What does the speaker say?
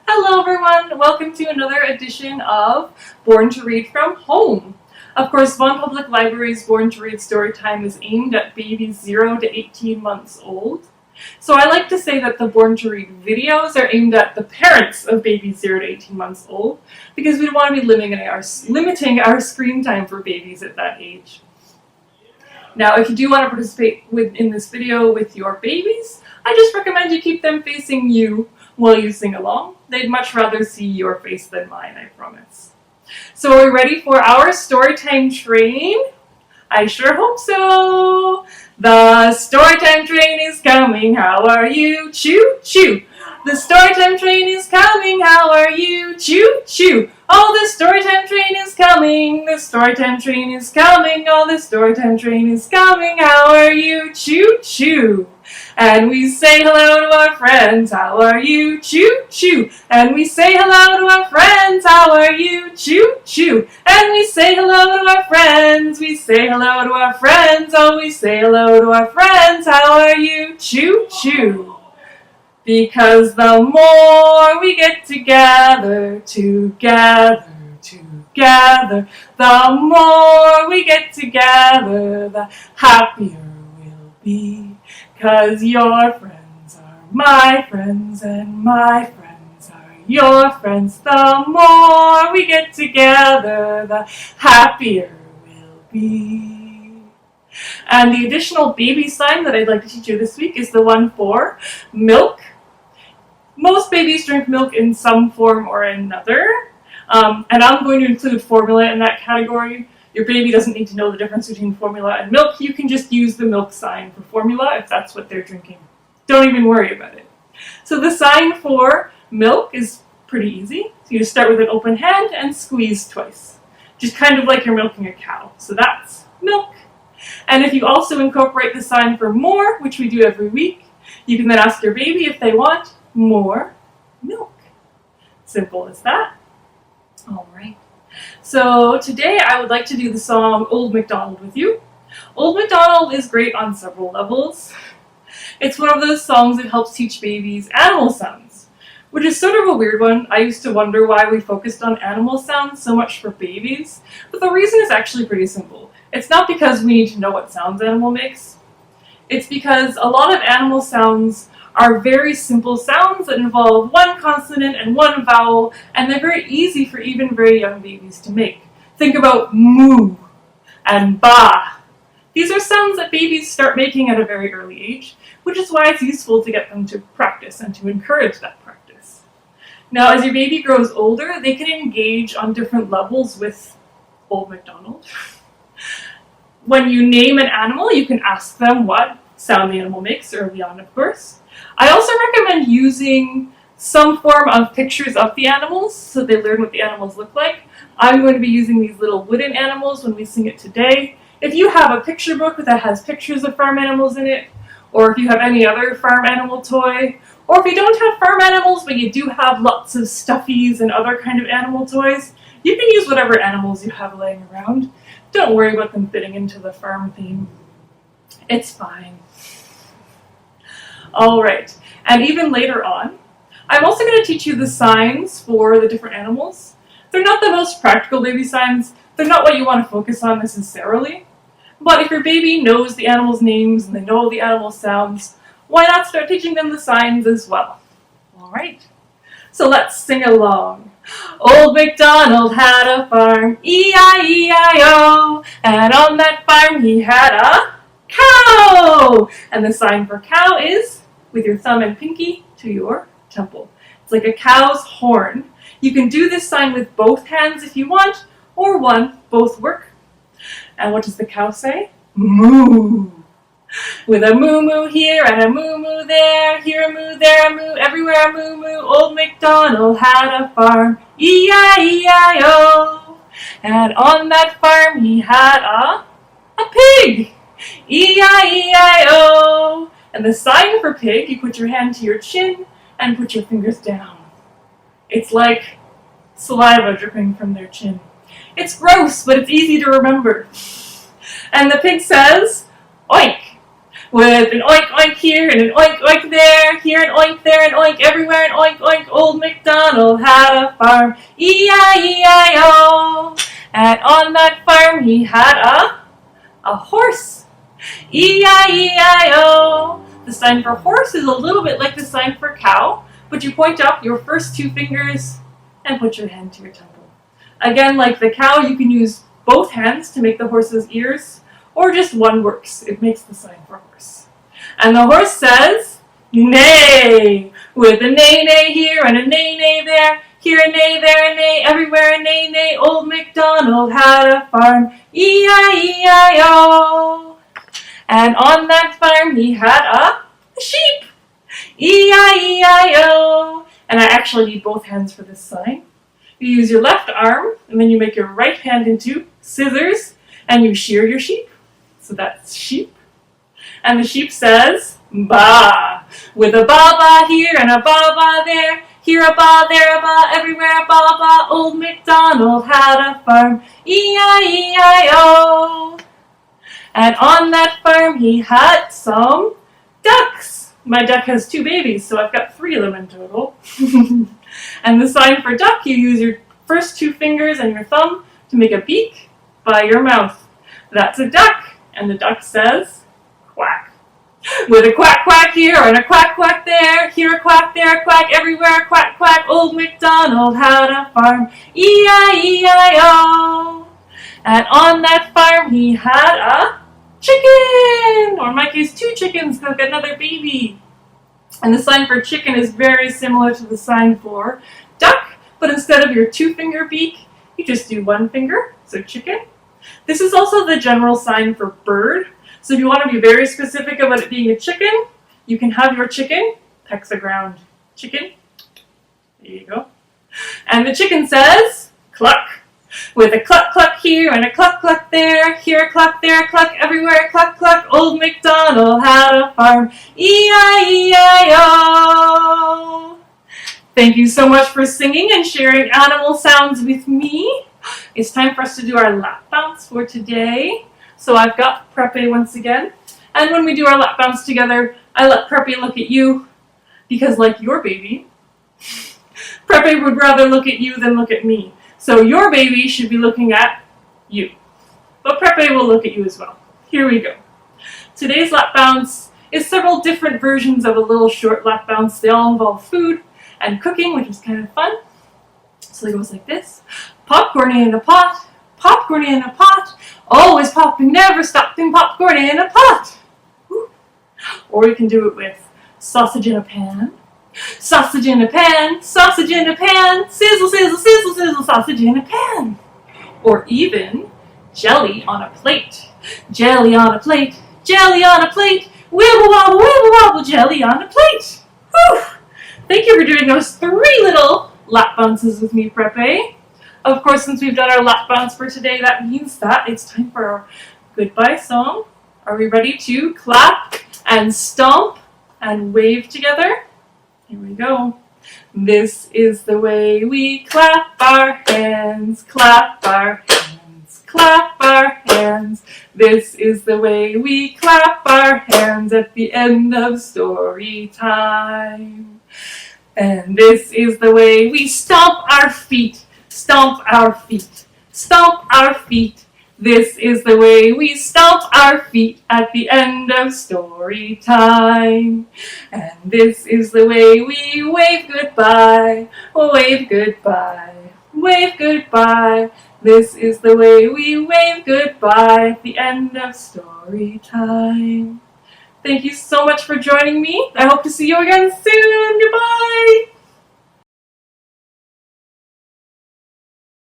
Hello everyone, welcome to another edition of Born to Read from Home. Of course, Vaughan Public Library's Born to Read Storytime is aimed at babies 0 to 18 months old. So I like to say that the Born to Read videos are aimed at the parents of babies 0 to 18 months old, because we don't want to be limiting our screen time for babies at that age. Now, if you do want to participate in this video with your babies, I just recommend you keep them facing you while you sing along. They'd much rather see your face than mine, I promise. So are we ready for our Storytime train? I sure hope so! The Storytime train is coming, how are you? Choo choo! The Storytime train is coming, how are you? Choo choo! Oh, the Storytime train is coming, the Storytime train is coming, oh, the Storytime train is coming, how are you? Choo choo! And we say hello to our friends, how are you? Choo choo! And we say hello to our friends, how are you? Choo choo! And we say hello to our friends, we say hello to our friends, oh, we say hello to our friends, how are you? Choo choo! Because the more we get together, the more we get together, the happier we'll be. 'Cause your friends are my friends and my friends are your friends. The more we get together, the happier we'll be. And the additional baby sign that I'd like to teach you this week is the one for milk. Most babies drink milk in some form or another, and I'm going to include formula in that category. Your baby doesn't need to know the difference between formula and milk. You can just use the milk sign for formula if that's what they're drinking. Don't even worry about it. So the sign for milk is pretty easy. So you just start with an open hand and squeeze twice. Just kind of like you're milking a cow. So that's milk. And if you also incorporate the sign for more, which we do every week, you can then ask your baby if they want more milk. Simple as that. All right. So today I would like to do the song Old MacDonald with you. Old MacDonald is great on several levels. It's one of those songs that helps teach babies animal sounds, which is sort of a weird one. I used to wonder why we focused on animal sounds so much for babies, but the reason is actually pretty simple. It's not because we need to know what sounds an animal makes. It's because a lot of animal sounds are very simple sounds that involve one consonant and one vowel, and they're very easy for even very young babies to make. Think about moo and ba. These are sounds that babies start making at a very early age, which is why it's useful to get them to practice and to encourage that practice. Now, as your baby grows older, they can engage on different levels with Old MacDonald. When you name an animal, you can ask them what sound the animal makes early on, of course. I also recommend using some form of pictures of the animals so they learn what the animals look like. I'm going to be using these little wooden animals when we sing it today. If you have a picture book that has pictures of farm animals in it, or if you have any other farm animal toy, or if you don't have farm animals but you do have lots of stuffies and other kind of animal toys, you can use whatever animals you have laying around. Don't worry about them fitting into the farm theme. It's fine. All right, and even later on, I'm also going to teach you the signs for the different animals. They're not the most practical baby signs. They're not what you want to focus on necessarily. But if your baby knows the animals' names and they know the animal sounds, why not start teaching them the signs as well? All right, so let's sing along. Old MacDonald had a farm, E-I-E-I-O, and on that farm he had a cow! And the sign for cow is with your thumb and pinky to your temple. It's like a cow's horn. You can do this sign with both hands if you want, or one, both work. And what does the cow say? Moo! With a moo-moo here and a moo-moo there, here a moo, there a moo, everywhere a moo-moo. Old MacDonald had a farm, E-I-E-I-O. And on that farm he had a pig. E-I-E-I-O. And the sign for pig, you put your hand to your chin and put your fingers down. It's like saliva dripping from their chin. It's gross, but it's easy to remember. And the pig says, oink. with an oink oink here and an oink oink there, here an oink, there an oink, everywhere an oink oink. Old MacDonald had a farm, E-I-E-I-O. And on that farm he had a horse, E-I-E-I-O. The sign for horse is a little bit like the sign for cow, but you point up your first two fingers and put your hand to your temple. Again, like the cow, you can use both hands to make the horse's ears, or just one works. It makes the sign for horse. And the horse says, neigh, with a neigh neigh here and a neigh neigh there, here a neigh, there a neigh, everywhere a neigh neigh. Old MacDonald had a farm, E-I-E-I-O. And on that farm he had a sheep, E-I-E-I-O. And I actually need both hands for this sign. You use your left arm, and then you make your right hand into scissors, and you shear your sheep. So that's sheep. And the sheep says, ba, with a ba-ba here and a ba-ba there, here a ba, there a ba, everywhere a ba-ba. Old MacDonald had a farm, E-I-E-I-O. And on that farm he had some ducks. My duck has 2 babies, so I've got 3 of them in total. And the sign for duck, you use your first 2 fingers and your thumb to make a beak by your mouth. That's a duck. And the duck says, quack. With a quack quack here and a quack quack there, here a quack, there a quack, everywhere a quack quack. Old MacDonald had a farm, E-I-E-I-O. And on that farm he had a chicken, or in my case 2 chickens, because I've got another baby. And the sign for chicken is very similar to the sign for duck, but instead of your 2-finger beak, you just do 1 finger, so chicken. This is also the general sign for bird, so if you want to be very specific about it being a chicken, you can have your chicken peck the ground. Chicken, there you go. And the chicken says, cluck. With a cluck cluck here and a cluck cluck there, here a cluck, there a cluck, everywhere a cluck cluck. Old MacDonald had a farm, E-I-E-I-O. Thank you so much for singing and sharing animal sounds with me. It's time for us to do our lap bounce for today. So I've got Prepe once again. And when we do our lap bounce together, I let Prepe look at you, because like your baby, Prepe would rather look at you than look at me. So your baby should be looking at you. But Prepe will look at you as well. Here we go. Today's lap bounce is several different versions of a little short lap bounce. They all involve food and cooking, which is kind of fun. So it goes like this. Popcorn in a pot, popcorn in a pot, always popping, never stopping, popcorn in a pot. Woo. Or you can do it with sausage in a pan, sausage in a pan, sausage in a pan, sizzle, sizzle, sizzle, sizzle, sausage in a pan. Or even jelly on a plate, jelly on a plate, jelly on a plate, wibble wobble, jelly on a plate. Whew. Thank you for doing those 3 little lap bounces with me, Prepe. Of course, since we've done our lap bounce for today, that means that it's time for our goodbye song. Are we ready to clap and stomp and wave together? Here we go. This is the way we clap our hands, clap our hands, clap our hands. This is the way we clap our hands at the end of story time. And this is the way we stomp our feet, stomp our feet, stomp our feet. This is the way we stomp our feet at the end of story time. And this is the way we wave goodbye, wave goodbye, wave goodbye. This is the way we wave goodbye at the end of story time. Thank you so much for joining me. I hope to see you again soon. Goodbye.